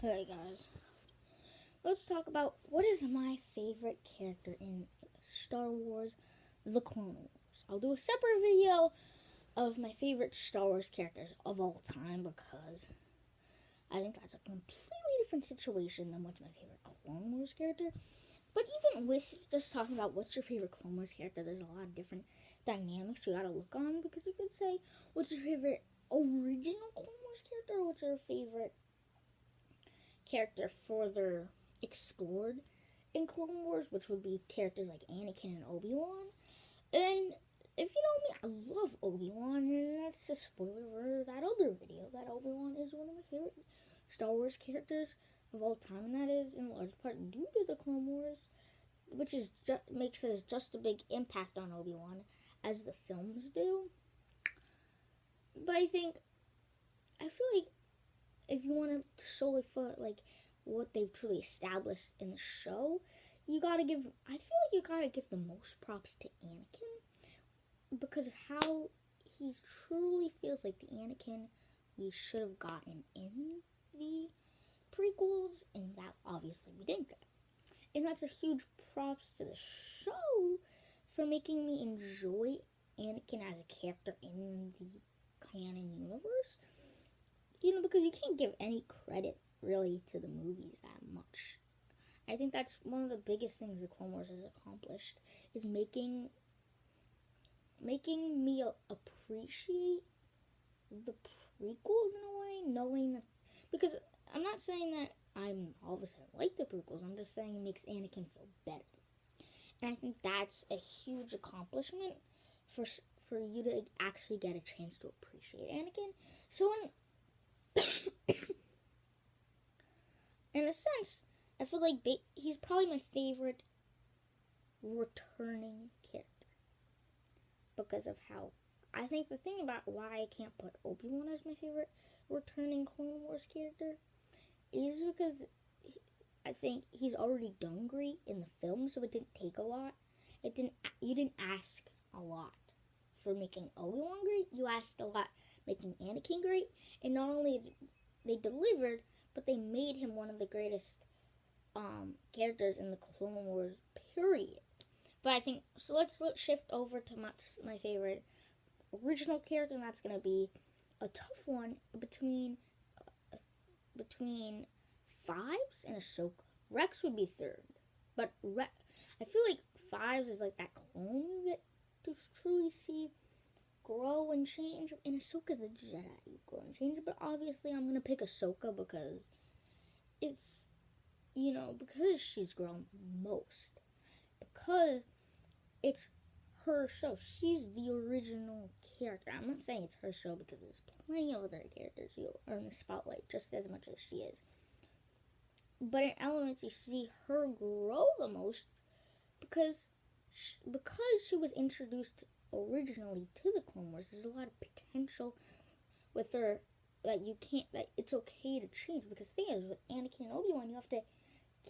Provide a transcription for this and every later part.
Hey guys, let's talk about what is my favorite character in Star Wars The Clone Wars. I'll do a separate video of my favorite Star Wars characters of all time because I think that's a completely different situation than what's my favorite Clone Wars character. But even with just talking about what's your favorite Clone Wars character, there's a lot of different dynamics you gotta look on, because you could say, what's your favorite original Clone Wars character, or what's your favorite character further explored in Clone Wars, which would be characters like Anakin and Obi-Wan. And if you know me, I love Obi-Wan, and that's a spoiler for that other video, that Obi-Wan is one of my favorite Star Wars characters of all time, and that is in large part due to the Clone Wars, which is makes us just a big impact on Obi-Wan as the films do. But I feel like if you want to solely for like what they've truly established in the show, I feel like you gotta give the most props to Anakin, because of how he truly feels like the Anakin we should have gotten in the prequels, and that obviously we didn't get. And that's a huge props to the show for making me enjoy Anakin as a character in the canon universe. Because you can't give any credit really to the movies that much. I think that's one of the biggest things the Clone Wars has accomplished, is making me appreciate the prequels in a way, knowing that, because I'm not saying that I'm all of a sudden like the prequels, I'm just saying it makes Anakin feel better. And I think that's a huge accomplishment for you to actually get a chance to appreciate Anakin. So in a sense, I feel like he's probably my favorite returning character, because of how I think the thing about why I can't put Obi-Wan as my favorite returning Clone Wars character is because I think he's already done great in the film, so it didn't take a lot. You didn't ask a lot for making Obi-Wan great. You asked a lot making Anakin great, and not only did they delivered, but they made him one of the greatest characters in the Clone Wars period. But I think, so let's shift over to my favorite original character, and that's going to be a tough one between Fives and Ahsoka. Rex would be third, but I feel like Fives is like that clone you get to truly see grow and change, and Ahsoka's the Jedi you grow and change. But obviously I'm gonna pick Ahsoka because it's, because she's grown most, because it's her show. She's the original character. I'm not saying it's her show, because there's plenty of other characters who are in the spotlight just as much as she is. But in Elements, you see her grow the most because she was introduced originally to the Clone Wars. There's a lot of potential with her that it's okay to change. Because the thing is, with Anakin and Obi-Wan, you have to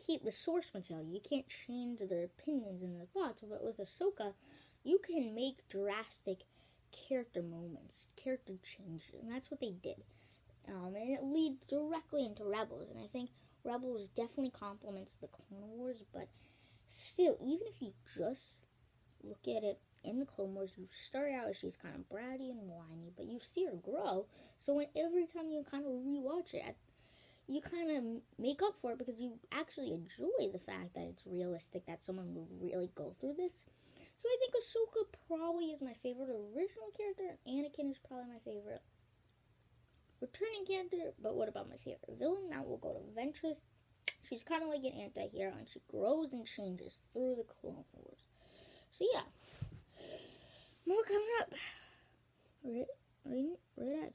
keep the source material. You can't change their opinions and their thoughts. But with Ahsoka, you can make drastic character moments, character changes, and that's what they did. And it leads directly into Rebels, and I think Rebels definitely complements the Clone Wars, but still, even if you just look at it in the Clone Wars, you start out as she's kind of bratty and whiny, but you see her grow, so every time you kind of rewatch it, you kind of make up for it, because you actually enjoy the fact that it's realistic that someone would really go through this. So I think Ahsoka probably is my favorite original character, and Anakin is probably my favorite returning character. But what about my favorite villain? Now we'll go to Ventress. She's kind of like an anti-hero, and she grows and changes through the Clone Wars. So yeah, more coming up right at